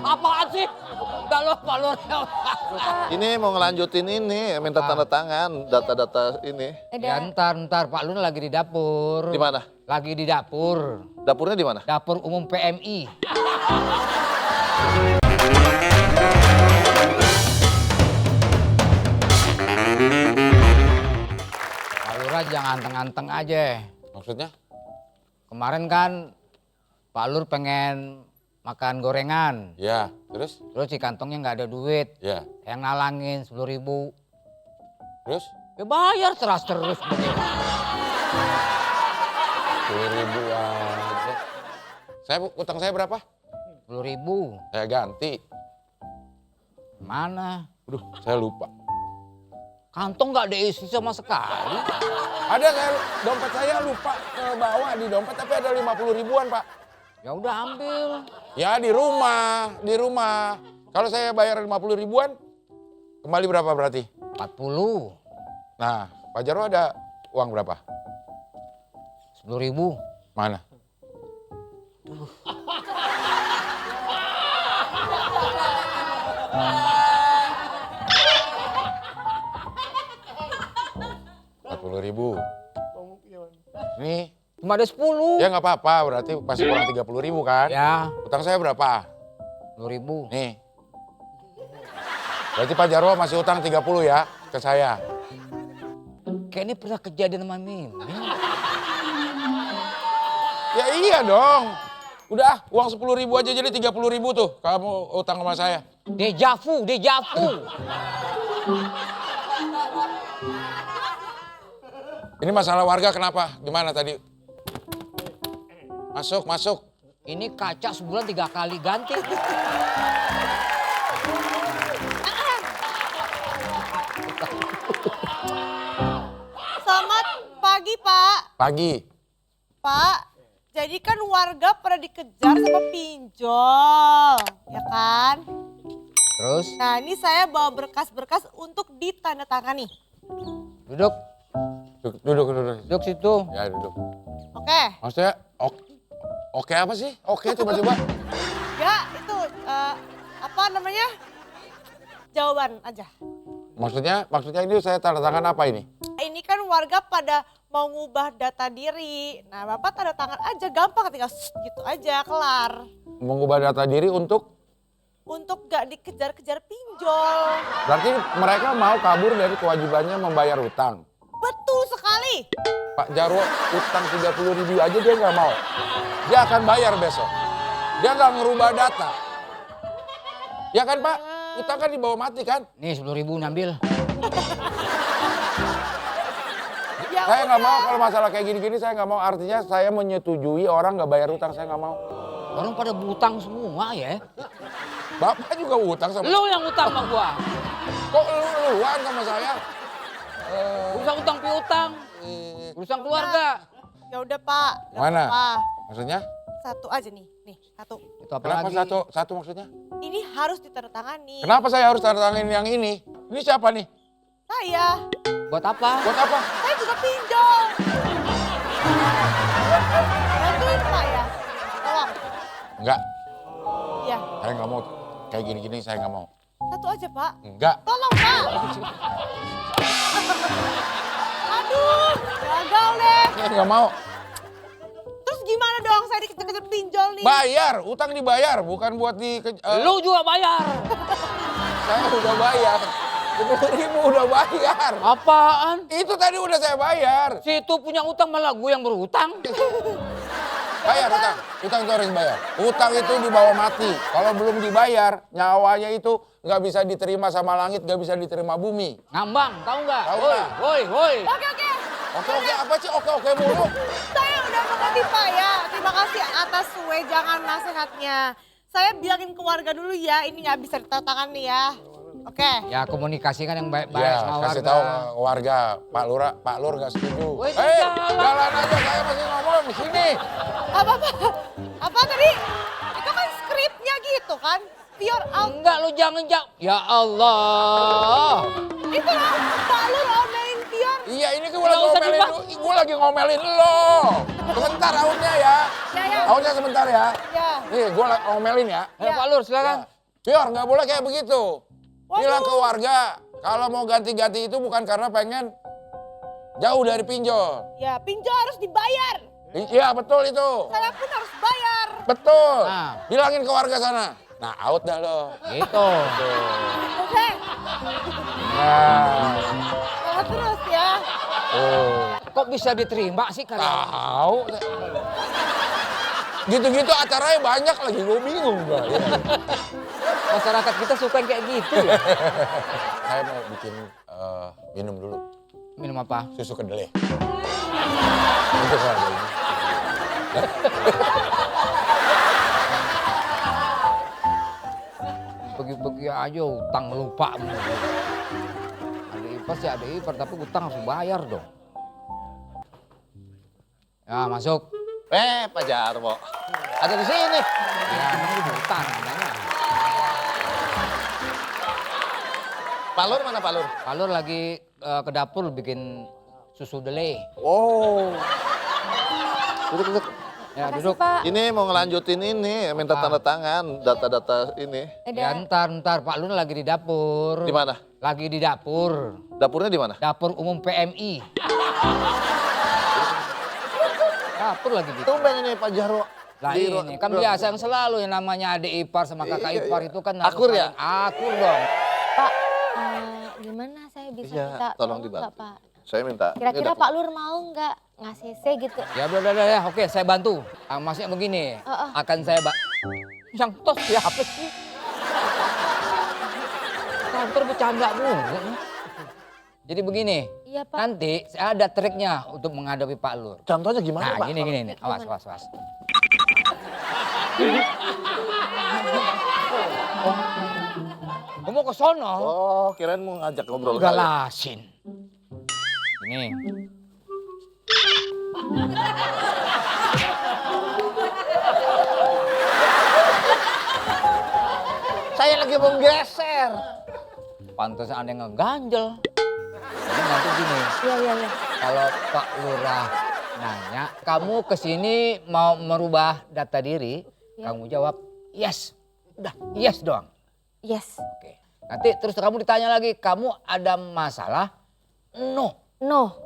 Apaan sih? Enggak lo, Pak Lur. Ini mau ngelanjutin ini, minta tanda tangan, data-data ini. Ya ntar Pak Lur lagi di dapur. Di mana? Lagi di dapur. Dapurnya di mana? Dapur umum PMI. Pak Lurah jangan anteng-anteng aja. Maksudnya? Kemarin kan Pak Lur pengen makan gorengan. Ya, terus? Terus di kantongnya nggak ada duit. Ya, Yang nalangin 10.000. terus? Ya bayar terus. 10.000 aja. Utang saya berapa? 10.000. Saya ganti. Mana? Aduh, saya lupa. Kantong nggak ada isi sama sekali. Ada dompet saya lupa ke bawah di dompet tapi ada 50 ribuan, Pak. Ya udah ambil. Ya di rumah. Kalau saya bayar 50 ribuan, kembali berapa berarti? 40. Nah, Pak Jarwo ada uang berapa? 10.000. Mana? Rp40.000. Nih, Cuma ada 10. ya nggak apa-apa, berarti masih kurang 30.000 kan? Ya, Utang saya berapa? 10.000. Nih. Berarti Pak Jarwo masih utang 30 ya ke saya. Kayak ini pernah kejadian sama Mimin. Ya iya dong. Udah, uang 10.000 aja jadi 30.000 tuh kamu utang sama saya. Dejavu. Ini masalah warga kenapa? Gimana tadi? Masuk. Ini kaca sebulan 3 kali ganti. Selamat pagi, Pak. Pagi. Pak, jadi kan warga pada dikejar sama pinjol, ya kan? Terus Nah, ini saya bawa berkas-berkas untuk ditandatangani. duduk Duduk. situ. Ya duduk. Oke? Maksudnya oke apa sih? Oke tiba-tiba. Ya, itu apa namanya? Jawaban aja. Maksudnya ini saya tanda tangan apa ini? Ini kan warga pada mau ngubah data diri. Nah, Bapak tanda tangan aja, gampang tinggal gitu aja, kelar. Mengubah data diri untuk Untuk gak dikejar-kejar pinjol. berarti mereka mau kabur dari kewajibannya membayar utang. Betul sekali. Pak Jarwo utang 30.000 aja dia nggak mau. Dia akan bayar besok. Dia nggak ngerubah data. Ya kan Pak? Utang kan dibawa mati kan? Nih 10.000 ambil. Ya Saya nggak udah. mau kalau masalah kayak gini-gini saya nggak mau. Artinya saya menyetujui orang nggak bayar utang, saya nggak mau. Orang pada butang semua ya. Bapak juga utang sama. Lu yang utang sama gua. Kok lu-luan sama saya? Urusan utang piutang. Urusan keluarga. Ya udah Pak. Nggak Mana? apa-apa. Maksudnya? Satu aja nih, satu. Itu apa Kenapa lagi? satu maksudnya? Ini harus ditandatangani. Kenapa saya harus tanda tangan yang ini? Ini siapa nih? Saya Buat apa? Buat apa? juga pinjol. Bantuin Pak ya, tolong. Enggak, Ya, saya nggak mau. Kayak gini-gini saya nggak mau. satu aja Pak. Enggak. Tolong Pak. Aduh, gagal deh. Saya nggak mau. Terus gimana dong saya dikejar-kejar pinjol nih? Bayar, utang dibayar, bukan buat Lu juga bayar. saya udah bayar. 10.000 udah bayar. Apaan? Itu tadi udah saya bayar. Situ punya utang malah gue yang berutang. Bayar utang. Utang itu harus dibayar. Utang itu dibawa mati. Kalau belum dibayar, nyawanya itu nggak bisa diterima sama langit, nggak bisa diterima bumi. Ngambang, tahu nggak? Tahu Woi, nggak? woi. Oke. Oke, apa sih oke mulu? Saya udah mengerti Pak ya. Terima kasih atas wejangan nasihatnya. Saya bilangin ke warga dulu ya, ini nggak bisa ditandatangani ya. Oke. Ya komunikasikan yang baik-baik Ya, sama kasih warga. tahu ke warga. Pak Lur nggak setuju. Woi, itu jalan. Jalan aja, saya masih ngomong di sini. Apa tadi? Itu kan skripnya gitu kan? Pure out. Enggak, lu jangan. Ya Allah. Itu loh, Pak Lur omelin Pior. Iya Ya ini kan gue lagi ngomelin lo. Sebentar outnya ya. Ya. Outnya sebentar ya. Ya. Nih gue ngomelin ya. Ayo Pak Lur silakan. Pior nggak boleh kayak begitu. Bilang Waduh. ke warga kalau mau ganti-ganti itu bukan karena pengen jauh dari pinjol. Ya, pinjol harus dibayar. Iya betul itu. Saya pun harus bayar. Betul. Nah. Bilangin ke warga sana. Nah out dah lo. Gitu. Oke. Nah. Salah terus ya. Oh. Kok bisa diterima sih kalian? Tahu. Gitu-gitu acaranya banyak lagi, gue bingung gue. Masyarakat kita suka yang kayak gitu ya. Saya mau bikin minum dulu, Minum apa? susu kedelai. Untuk keluarga ini. Pergi-pergi aja utang lupa. Ada ipar sih ada ipar tapi utang harus bayar dong. Ya masuk. Pak Jarwo. Ada di sini. Ya namanya utang namanya. Pak Lur mana Pak Lur? Pak Lur lagi ke dapur bikin susu delay. Oh. Duduk. Ya Makasih, duduk. Pak. Ini mau ngelanjutin ini, minta tanda tangan, data-data ini. Ya ntar Pak Lur lagi di dapur. Di mana? Lagi di dapur. Dapurnya di mana? Dapur umum PMI. Dapur lagi gitu. Tumben ini Pak Jarwo. Nah ini kan biasa yang selalu yang namanya adik ipar sama kakak ipar itu kan harus Akur ya? saling akur dong. Pak, gimana saya bisa Iya, minta tolong nggak, dibantu. Pak? Saya minta. Kira-kira Ini Pak Lur mau nggak ngasih saya gitu? Ya udah ya, oke saya bantu. Maksudnya begini, akan saya yang tos siapa sih? Kantor bercanda mulu. Jadi begini, Iya, Pak. nanti saya ada triknya untuk menghadapi Pak Lur. Contohnya gimana Nah Pak? gini nih, awas. Gue mau ke sono, Oh, kirain mau ngajak ngobrol. galasin. Ini. Saya lagi mau geser. Pantas ada yang ngeganjel. Jadi nanti gini, Iya. kalau Pak Lurah nanya, kamu kesini mau merubah data diri, kamu jawab yes. Udah, yes doang. Yes. Oke. Nanti terus kamu ditanya lagi, kamu ada masalah? No. No.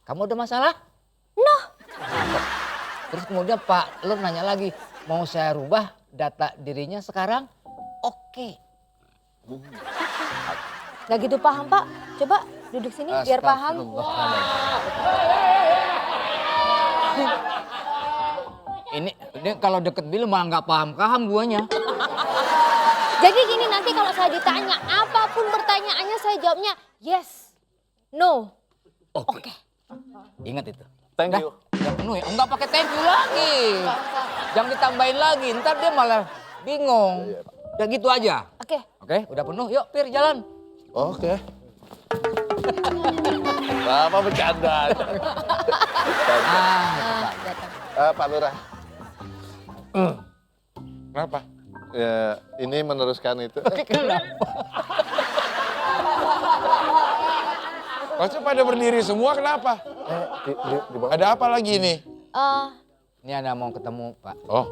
Kamu ada masalah? No. Terus kemudian Pak Lur nanya lagi, mau saya rubah data dirinya sekarang? Oke. Gak gitu paham, Pak. Coba duduk sini biar paham. Ini kalau deket Bill malah nggak paham guanya. Jadi gini, nanti kalau saya ditanya apapun pertanyaannya saya jawabnya yes. No. Oke. Ingat itu. Thank you. Udah penuh ya? Enggak pakai thank you lagi. Jangan ditambahin lagi, ntar dia malah bingung. Udah gitu aja. Oke. Oke, udah penuh. Yuk, Pir, jalan. Oke. Apa bercanda? Pak Lurah. Kenapa? Ya, ini meneruskan itu. Kenapa? Pasti pada berdiri semua, kenapa? Di bawah. Ada apa lagi ini? Ini ada mau ketemu, Pak. Oh,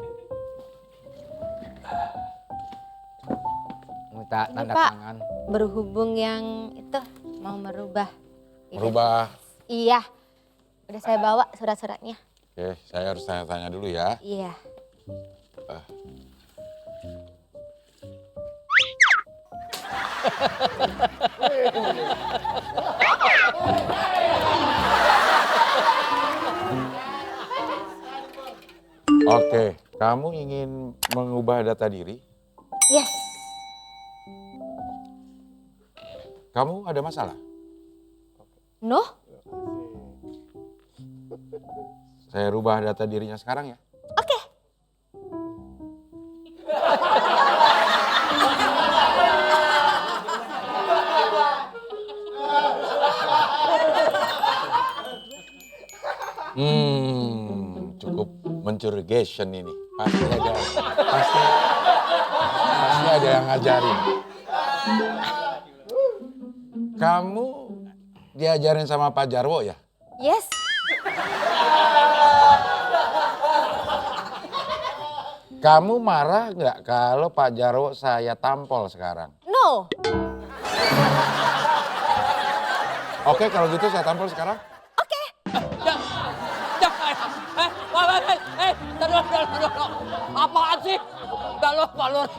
Minta Ini, tanda Pak. tangan. Berhubung yang itu mau merubah. merubah. Iya. Udah saya bawa surat-suratnya. Oke, saya harus tanya-tanya dulu ya. Iya. Oke, kamu ingin mengubah data diri? Yes. Kamu ada masalah? No. Saya rubah data dirinya sekarang ya. Oke. Cukup mencurigation ini. Pasti ada yang ngajarin. Kamu diajarin sama Pak Jarwo ya? Yes. Kamu marah nggak kalau Pak Jarwo saya tampol sekarang? No. Oke, kalau gitu saya tampol sekarang. Apaan sih? Kalau Palur.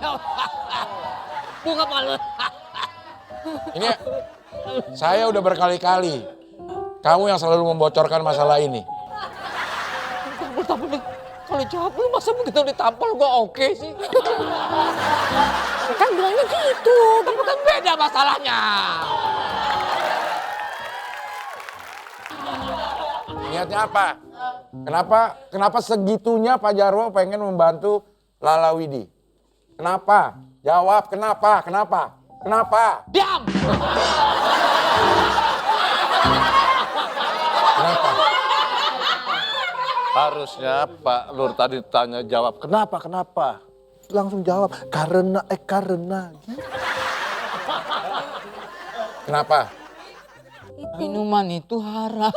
Bunga Palur. Ini saya udah berkali-kali. Kamu yang selalu membocorkan masalah ini. Tapi kalau jawab lu masa begitu ditampol gua oke sih. Kan bilangnya gitu. Tapi kan beda masalahnya. Niatnya apa? Kenapa segitunya Pak Jarwo pengen membantu Lala Widi? Kenapa? Jawab, kenapa? Diam! Kenapa? Harusnya Pak Lur tadi tanya jawab, kenapa? Langsung jawab, karena. Kenapa? Minuman itu haram.